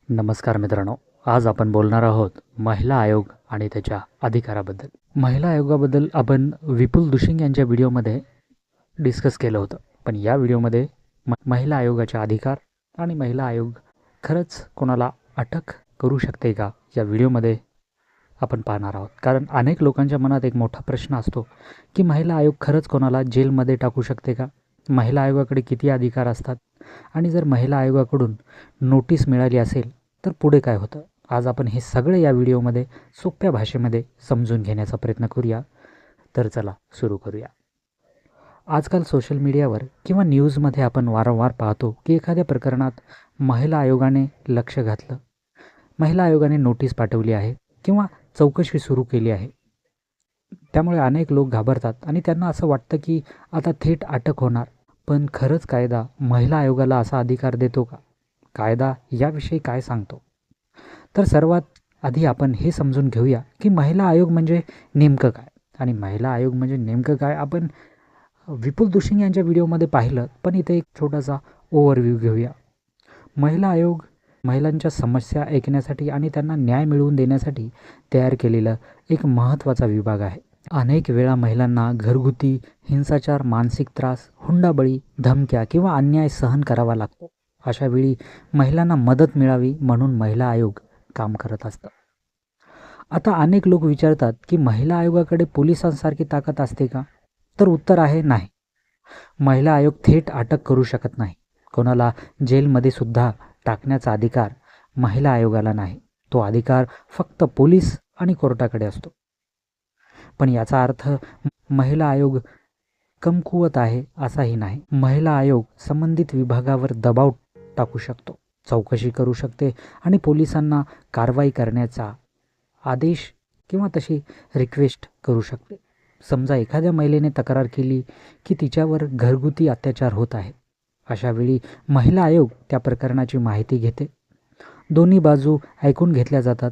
नमस्कार मित्रांनो, आज आपण बोलणार आहोत महिला आयोग आणि त्याच्या अधिकाराबद्दल. महिला आयोगाबद्दल आपण विपुल दुशिंग यांच्या व्हिडिओमध्ये डिस्कस केलं होतं. पण या व्हिडिओमध्ये महिला आयोगाचे अधिकार आणि महिला आयोग खरंच कोणाला अटक करू शकते का, या व्हिडिओमध्ये आपण पाहणार आहोत. कारण अनेक लोकांच्या मनात एक मोठा प्रश्न असतो की महिला आयोग खरंच कोणाला जेलमध्ये टाकू शकते का, महिला आयोगाकडे किती अधिकार असतात, आणि जर महिला आयोगाकडून नोटीस मिळाली असेल तर पुढे काय होतं. आज आपण हे सगळे या व्हिडिओमध्ये सोप्या भाषेमध्ये समजून घेण्याचा प्रयत्न करूया. तर चला सुरू करूया. आजकाल सोशल मीडियावर किंवा न्यूजमध्ये आपण वारंवार पाहतो की एखाद्या प्रकरणात महिला आयोगाने लक्ष घातलं, महिला आयोगाने नोटीस पाठवली आहे किंवा चौकशी सुरू केली आहे. त्यामुळे अनेक लोक घाबरतात आणि त्यांना असं वाटतं की आता थेट अटक होणार. पण खरंच कायदा महिला आयोगाला असा अधिकार देतो का? कायदा याविषयी काय सांगतो? तर सर्वात आधी आपण हे समजून घेऊया की महिला आयोग म्हणजे नेमकं काय, आणि महिला आयोग म्हणजे नेमकं काय आपण विपुल दुशिंग यांच्या व्हिडिओमध्ये पाहिलं. पण इथे एक छोटासा ओव्हरव्ह्यू घेऊया. महिला आयोग महिलांच्या समस्या ऐकण्यासाठी आणि त्यांना न्याय मिळवून देण्यासाठी तयार केलेलं एक महत्त्वाचा विभाग आहे. अनेक वेळा महिलांना घरगुती हिंसाचार, मानसिक त्रास, हुंडाबळी, धमक्या किंवा अन्याय सहन करावा लागतो. अशा वेळी महिलांना मदत मिळावी म्हणून महिला आयोग काम करत असतं. आता अनेक लोक विचारतात की महिला आयोगाकडे पोलिसांसारखी ताकद असते का? तर उत्तर आहे नाही. महिला आयोग थेट अटक करू शकत नाही. कोणाला जेलमध्ये सुद्धा टाकण्याचा अधिकार महिला आयोगाला नाही. तो अधिकार फक्त पोलीस आणि कोर्टाकडे असतो. पण याचा अर्थ महिला आयोग कमकुवत आहे असाही नाही. महिला आयोग संबंधित विभागावर दबाव टाकू शकतो, चौकशी करू शकते आणि पोलिसांना कारवाई करण्याचा आदेश किंवा तशी रिक्वेस्ट करू शकते. समजा एखाद्या महिलेने तक्रार केली की तिच्यावर घरगुती अत्याचार होत आहे. अशा वेळी महिला आयोग त्या प्रकरणाची माहिती घेते, दोन्ही बाजू ऐकून घेतल्या जातात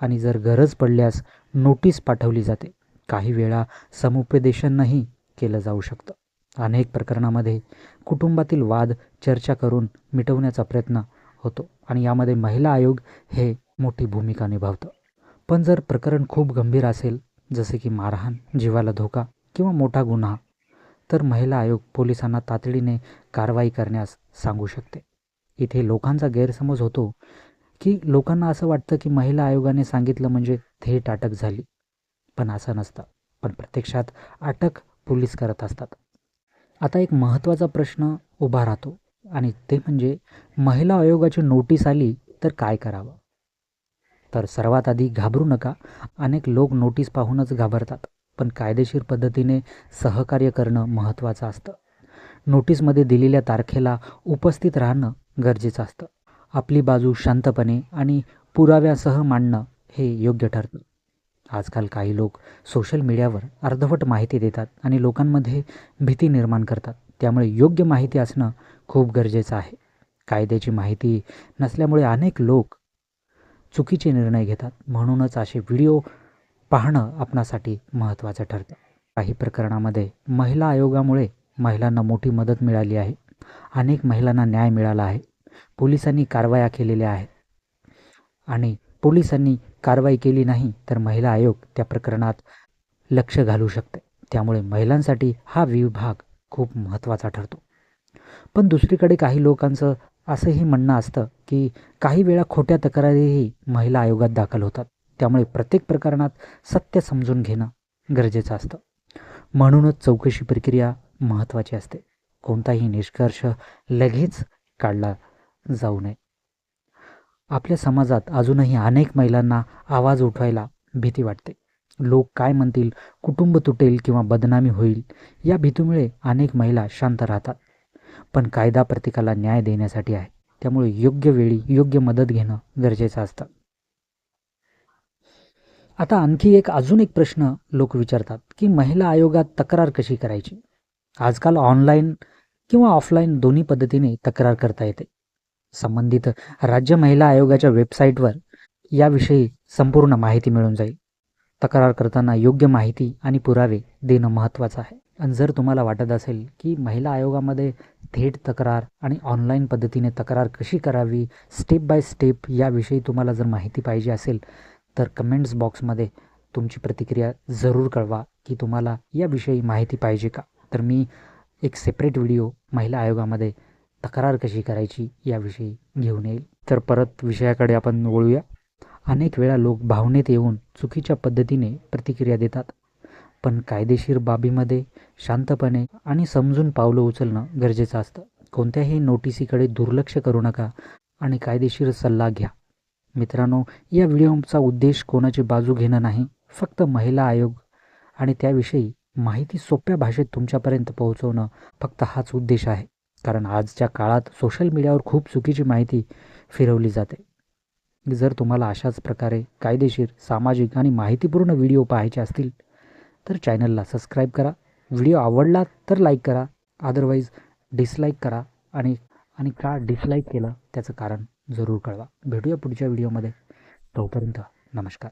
आणि जर गरज पडल्यास नोटीस पाठवली जाते. काही वेळा समुपदेशनही केलं जाऊ शकतं. अनेक प्रकरणामध्ये कुटुंबातील वाद चर्चा करून मिटवण्याचा प्रयत्न होतो आणि यामध्ये महिला आयोग हे मोठी भूमिका निभावतं. पण जर प्रकरण खूप गंभीर असेल, जसे की मारहाण, जीवाला धोका किंवा मोठा गुन्हा, तर महिला आयोग पोलिसांना तातडीने कारवाई करण्यास सांगू शकते. इथे लोकांचा गैरसमज होतो की लोकांना असं वाटतं की महिला आयोगाने सांगितलं म्हणजे थेट अटक झाली. पण असं नसतं. पण प्रत्यक्षात अटक पोलीस करत असतात. आता एक महत्त्वाचा प्रश्न उभा राहतो आणि ते म्हणजे महिला आयोगाची नोटीस आली तर काय करावं? तर सर्वात आधी घाबरू नका. अनेक लोक नोटीस पाहूनच घाबरतात. पण कायदेशीर पद्धतीने सहकार्य करणं महत्त्वाचं असतं. नोटीसमध्ये दिलेल्या तारखेला उपस्थित राहणं गरजेचं असतं. आपली बाजू शांतपणे आणि पुराव्यासह मांडणं हे योग्य ठरतं. आजकाल काही लोक सोशल मीडियावर अर्धवट माहिती देतात आणि लोकांमध्ये भीती निर्माण करतात. त्यामुळे योग्य माहिती असणं खूप गरजेचं आहे. कायद्याची माहिती नसल्यामुळे अनेक लोक चुकीचे निर्णय घेतात. म्हणूनच असे व्हिडिओ पाहणं आपणासाठी महत्त्वाचं ठरतं. काही प्रकरणामध्ये महिला आयोगामुळे महिलांना मोठी मदत मिळाली आहे. अनेक महिलांना न्याय मिळाला आहे. पोलिसांनी कारवाया केलेल्या आहेत आणि पोलिसांनी कारवाई केली नाही तर महिला आयोग त्या प्रकरणात लक्ष घालू शकते. त्यामुळे महिलांसाठी हा विभाग खूप महत्त्वाचा ठरतो. पण दुसरीकडे काही लोकांचं असंही म्हणणं असतं की काही वेळा खोट्या तक्रारीही महिला आयोगात दाखल होतात. त्यामुळे प्रत्येक प्रकरणात सत्य समजून घेणं गरजेचं असतं. म्हणूनच चौकशी प्रक्रिया महत्त्वाची असते. कोणताही निष्कर्ष लगेच काढला जाऊ नये. आपल्या समाजात अजूनही अनेक महिलांना आवाज उठवायला भीती वाटते. लोक काय म्हणतील, कुटुंब तुटेल किंवा बदनामी होईल, या भीतीमुळे अनेक महिला शांत राहतात. पण कायदा प्रत्येकाला न्याय देण्यासाठी आहे. त्यामुळे योग्य वेळी योग्य मदत घेणं गरजेचं असतं. आता आणखी अजून एक प्रश्न लोक विचारतात की महिला आयोगात तक्रार कशी करायची? आजकाल ऑनलाईन किंवा ऑफलाईन दोन्ही पद्धतीने तक्रार करता येते. संबंधित राज्य महिला आयोगाच्या वेबसाईटवर याविषयी संपूर्ण माहिती मिळून जाईल. तक्रार करताना योग्य माहिती आणि पुरावे देणं महत्त्वाचं आहे. आणि जर तुम्हाला वाटत असेल की महिला आयोगामध्ये थेट तक्रार आणि ऑनलाईन पद्धतीने तक्रार कशी करावी, स्टेप बाय स्टेप याविषयी तुम्हाला जर माहिती पाहिजे असेल तर कमेंट्स बॉक्समध्ये तुमची प्रतिक्रिया जरूर कळवा की तुम्हाला याविषयी माहिती पाहिजे का. तर मी एक सेपरेट व्हिडिओ महिला आयोगामध्ये तक्रार कशी करायची याविषयी घेऊन येईल. तर परत विषयाकडे आपण वळूया. अनेक वेळा लोक भावनेत येऊन चुकीच्या पद्धतीने प्रतिक्रिया देतात, पण कायदेशीर बाबीमध्ये शांतपणे आणि समजून पावलं उचलणं गरजेचं असतं. कोणत्याही नोटिसीकडे दुर्लक्ष करू नका आणि कायदेशीर सल्ला घ्या. मित्रांनो, या व्हिडिओचा उद्देश कोणाची बाजू घेणं नाही, फक्त महिला आयोग आणि त्याविषयी माहिती सोप्या भाषेत तुमच्यापर्यंत पोहोचवणं, फक्त हाच उद्देश आहे. कारण आजच्या काळात सोशल मीडियावर खूप चुकीची माहिती फिरवली जाते. जर तुम्हाला अशाच प्रकारे कायदेशीर, सामाजिक आणि माहितीपूर्ण व्हिडिओ पाहायचे असतील तर चॅनलला सबस्क्राईब करा. व्हिडिओ आवडला तर लाईक करा, अदरवाईज डिसलाईक करा. आणि आणि का डिसलाईक केलं त्याचं कारण जरूर कळवा. भेटूया पुढच्या व्हिडिओमध्ये. तोपर्यंत नमस्कार.